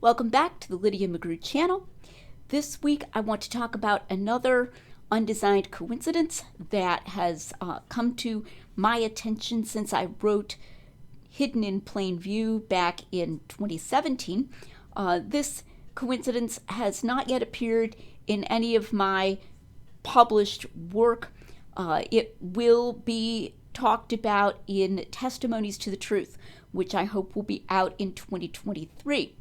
Welcome back to the Lydia McGrew channel. This week I want to talk about another undesigned coincidence that has come to my attention since I wrote Hidden in Plain View back in 2017. This coincidence has not yet appeared in any of my published work. It will be talked about in Testimonies to the Truth, which I hope will be out in 2023.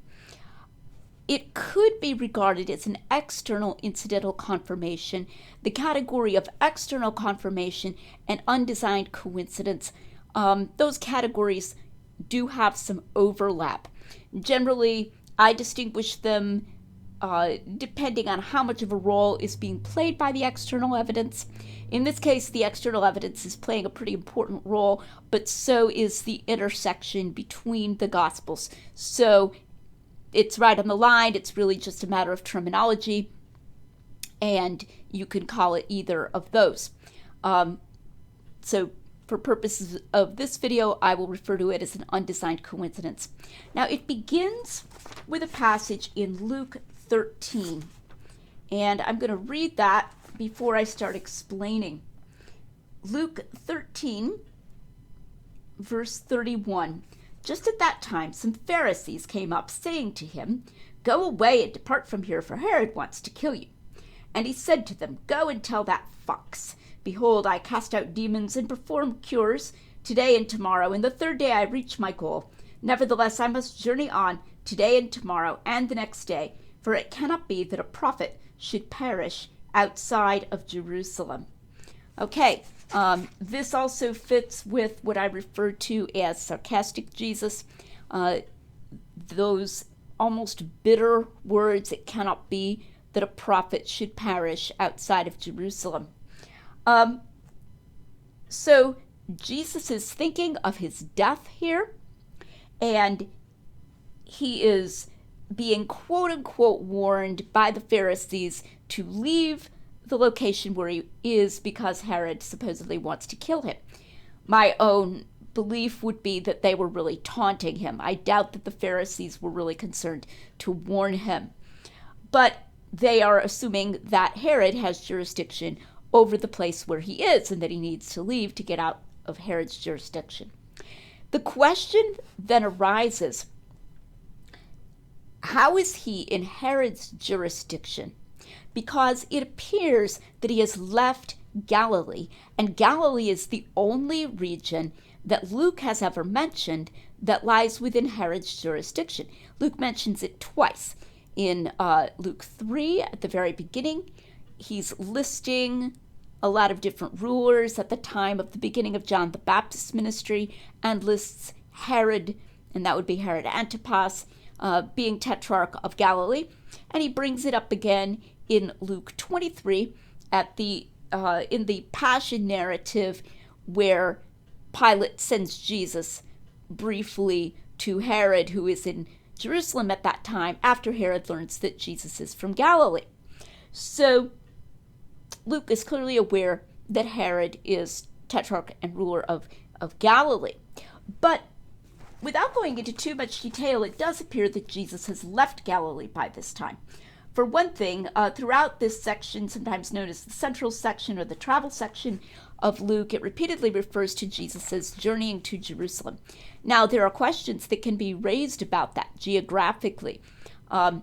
It could be regarded as an external incidental confirmation. The category of external confirmation and undesigned coincidence, those categories do have some overlap. Generally, I distinguish them depending on how much of a role is being played by the external evidence. In this case, the external evidence is playing a pretty important role, but so is the intersection between the Gospels. So it's right on the line. It's really just a matter of terminology, and you can call it either of those. So for purposes of this video, I will refer to it as an undesigned coincidence. Now, it begins with a passage in Luke 13, and I'm going to read that before I start explaining. Luke 13, verse 31. Just at that time, some Pharisees came up, saying to him, "Go away and depart from here, for Herod wants to kill you." And he said to them, "Go and tell that fox, behold, I cast out demons and perform cures today and tomorrow, and the third day I reach my goal. Nevertheless, I must journey on today and tomorrow and the next day, for it cannot be that a prophet should perish outside of Jerusalem." Okay, this also fits with what I refer to as sarcastic Jesus. Those almost bitter words, "It cannot be that a prophet should perish outside of Jerusalem." So Jesus is thinking of his death here, and he is being quote-unquote warned by the Pharisees to leave the location where he is because Herod supposedly wants to kill him. My own belief would be that they were really taunting him. I doubt that the Pharisees were really concerned to warn him. But they are assuming that Herod has jurisdiction over the place where he is and that he needs to leave to get out of Herod's jurisdiction. The question then arises, how is he in Herod's jurisdiction? Because it appears that he has left Galilee, and Galilee is the only region that Luke has ever mentioned that lies within Herod's jurisdiction. Luke mentions it twice. In Luke 3, at the very beginning, he's listing a lot of different rulers at the time of the beginning of John the Baptist's ministry, and lists Herod, and that would be Herod Antipas, being tetrarch of Galilee. And he brings it up again in Luke 23 at in the Passion narrative, where Pilate sends Jesus briefly to Herod, who is in Jerusalem at that time, after Herod learns that Jesus is from Galilee. So Luke is clearly aware that Herod is tetrarch and ruler of Galilee. But without going into too much detail, it does appear that Jesus has left Galilee by this time. For one thing, throughout this section, sometimes known as the central section or the travel section of Luke, it repeatedly refers to Jesus as journeying to Jerusalem. Now, there are questions that can be raised about that geographically, and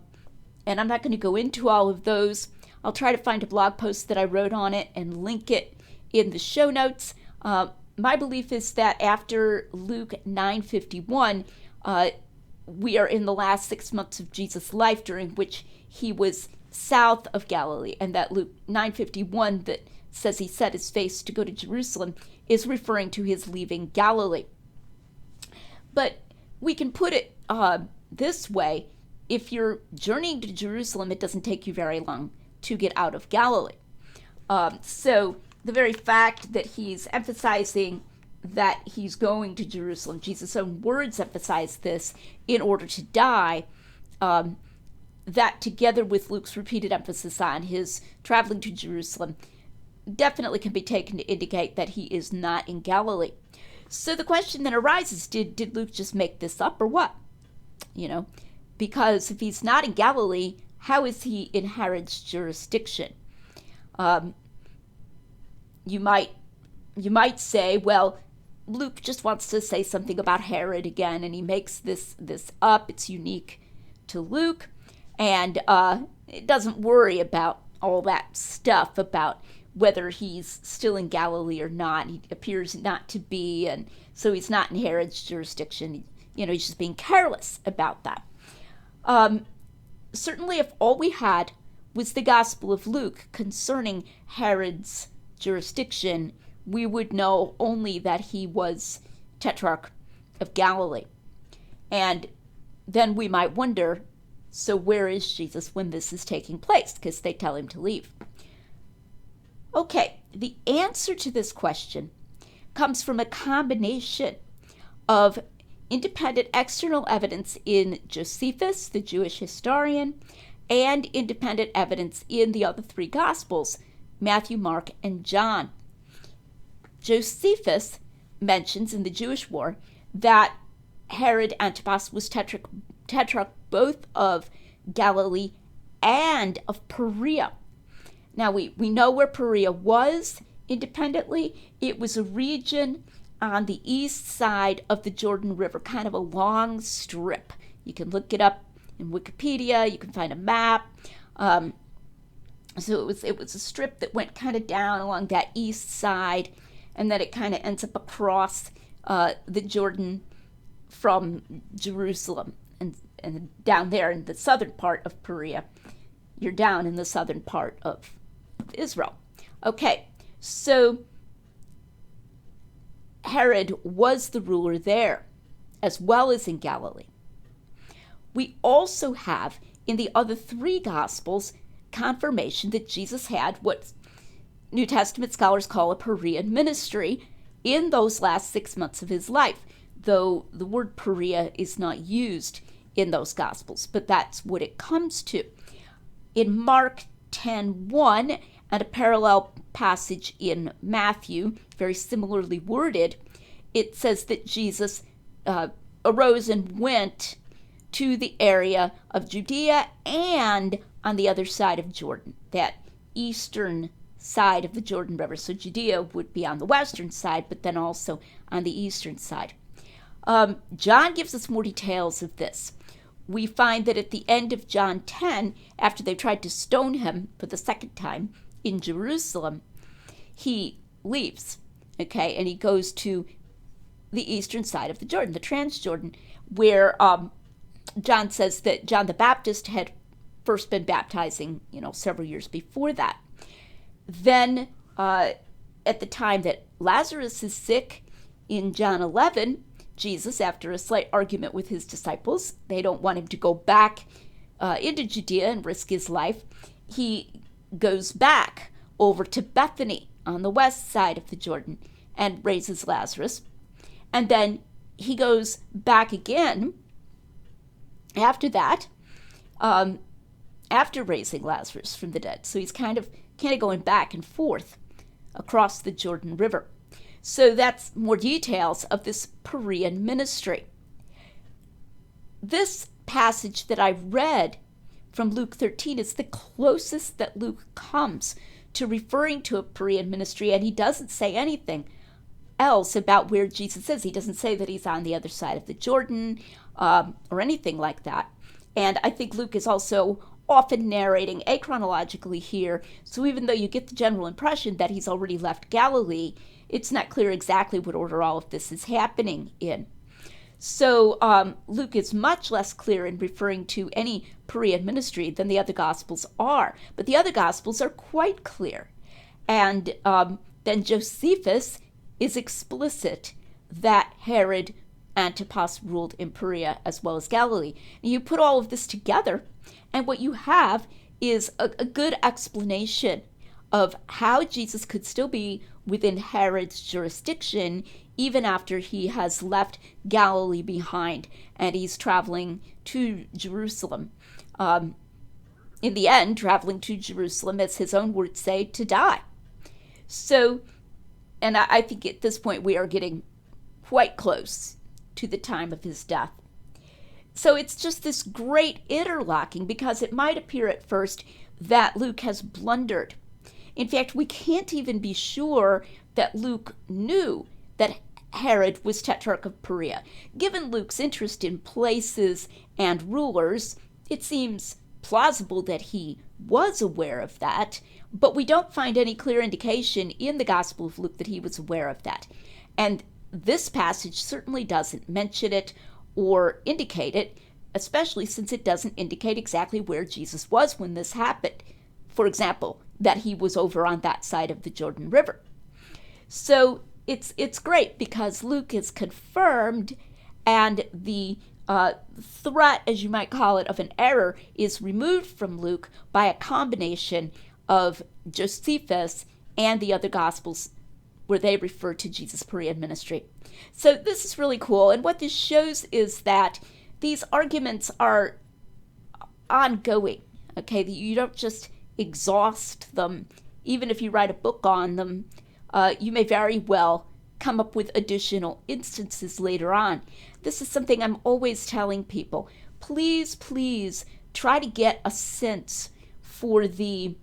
I'm not going to go into all of those. I'll try to find a blog post that I wrote on it and link it in the show notes. My belief is that after Luke 9:51, we are in the last 6 months of Jesus' life, during which he was south of Galilee, and that Luke 9:51 that says he set his face to go to Jerusalem is referring to his leaving Galilee. But we can put it this way: if you're journeying to Jerusalem, it doesn't take you very long to get out of Galilee. So the very fact that he's emphasizing that he's going to Jerusalem, Jesus' own words emphasize this, in order to die, that together with Luke's repeated emphasis on his traveling to Jerusalem definitely can be taken to indicate that he is not in Galilee. So the question then arises, did Luke just make this up or what? because if he's not in Galilee, how is he in Herod's jurisdiction? You might say, well, Luke just wants to say something about Herod again, and he makes this up. It's unique to Luke, and it doesn't worry about all that stuff about whether he's still in Galilee or not. He appears not to be, and so he's not in Herod's jurisdiction. He's just being careless about that. Certainly, if all we had was the Gospel of Luke concerning Herod's jurisdiction, we would know only that he was Tetrarch of Galilee. And then we might wonder, so where is Jesus when this is taking place? Because they tell him to leave. Okay, the answer to this question comes from a combination of independent external evidence in Josephus, the Jewish historian, and independent evidence in the other three Gospels, Matthew, Mark, and John. Josephus mentions in the Jewish War that Herod Antipas was tetrarch both of Galilee and of Perea. Now, we know where Perea was independently. It was a region on the east side of the Jordan River, kind of a long strip. You can look it up in Wikipedia. You can find a map. So it was a strip that went kind of down along that east side, and then it kind of ends up across the Jordan from Jerusalem, and down there in the southern part of Perea. You're down in the southern part of Israel. Okay, so Herod was the ruler there, as well as in Galilee. We also have, in the other three Gospels, confirmation that Jesus had what New Testament scholars call a Perean ministry in those last 6 months of his life, though the word Perea is not used in those Gospels, but that's what it comes to. In Mark 10:1, and a parallel passage in Matthew, very similarly worded, it says that Jesus arose and went to the area of Judea and on the other side of Jordan, that eastern side of the Jordan River. So Judea would be on the western side, but then also on the eastern side. John gives us more details of this. We find that at the end of John 10, after they tried to stone him for the second time in Jerusalem, he leaves, okay, and he goes to the eastern side of the Jordan, the Transjordan, where John says that John the Baptist had first been baptizing, several years before that. Then, at the time that Lazarus is sick in John 11, Jesus, after a slight argument with his disciples, they don't want him to go back into Judea and risk his life. He goes back over to Bethany on the west side of the Jordan and raises Lazarus. And then he goes back again after that, after raising Lazarus from the dead. So he's kind of going back and forth across the Jordan River. So that's more details of this Perean ministry. This passage that I read from Luke 13 is the closest that Luke comes to referring to a Perean ministry, and he doesn't say anything else about where Jesus is. He doesn't say that he's on the other side of the Jordan or anything like that. And I think Luke is also often narrating achronologically here, so even though you get the general impression that he's already left Galilee, it's not clear exactly what order all of this is happening in. So Luke is much less clear in referring to any Perean ministry than the other Gospels are, but the other Gospels are quite clear. And then Josephus is explicit that Herod Antipas ruled in Perea as well as Galilee. And you put all of this together, and what you have is a good explanation of how Jesus could still be within Herod's jurisdiction even after he has left Galilee behind and he's traveling to Jerusalem. In the end, traveling to Jerusalem, as his own words say, to die. So, and I think at this point we are getting quite close to the time of his death. So it's just this great interlocking, because it might appear at first that Luke has blundered. In fact, we can't even be sure that Luke knew that Herod was Tetrarch of Perea. Given Luke's interest in places and rulers, it seems plausible that he was aware of that, but we don't find any clear indication in the Gospel of Luke that he was aware of that. And this passage certainly doesn't mention it or indicate it, especially since it doesn't indicate exactly where Jesus was when this happened. For example, that he was over on that side of the Jordan River. So it's great because Luke is confirmed, and the threat, as you might call it, of an error is removed from Luke by a combination of Josephus and the other Gospels where they refer to Jesus' Perean ministry. So this is really cool, and what this shows is that these arguments are ongoing, okay? You don't just exhaust them. Even if you write a book on them, you may very well come up with additional instances later on. This is something I'm always telling people. Please, please try to get a sense for the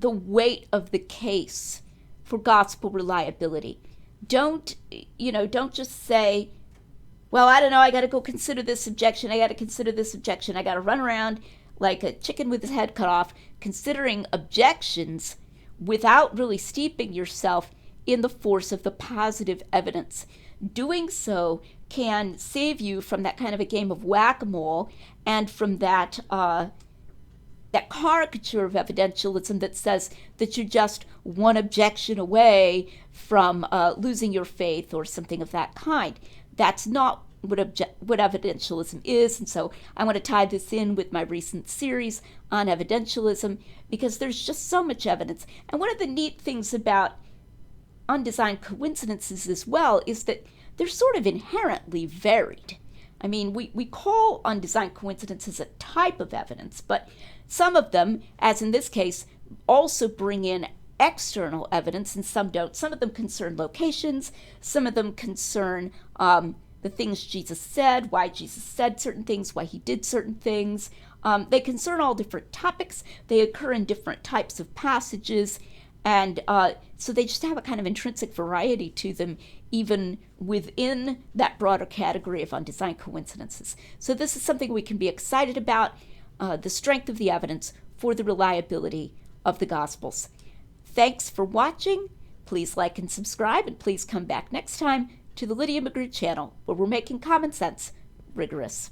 weight of the case for gospel reliability. Don't just say, well, I don't know, I got to go consider this objection, I got to consider this objection, I got to run around like a chicken with his head cut off, considering objections without really steeping yourself in the force of the positive evidence. Doing so can save you from that kind of a game of whack-a-mole and from that caricature of evidentialism that says that you're just one objection away from losing your faith or something of that kind. That's not what evidentialism is, and so I want to tie this in with my recent series on evidentialism, because there's just so much evidence. And one of the neat things about undesigned coincidences as well is that they're sort of inherently varied. I mean, we call undesigned coincidences a type of evidence, but some of them, as in this case, also bring in external evidence, and some don't. Some of them concern locations, some of them concern the things Jesus said, why Jesus said certain things, why he did certain things. They concern all different topics. They occur in different types of passages, and so they just have a kind of intrinsic variety to them, even within that broader category of undesigned coincidences. So this is something we can be excited about, the strength of the evidence for the reliability of the Gospels. Thanks for watching. Please like and subscribe, and please come back next time to the Lydia McGrew channel, where we're making common sense rigorous.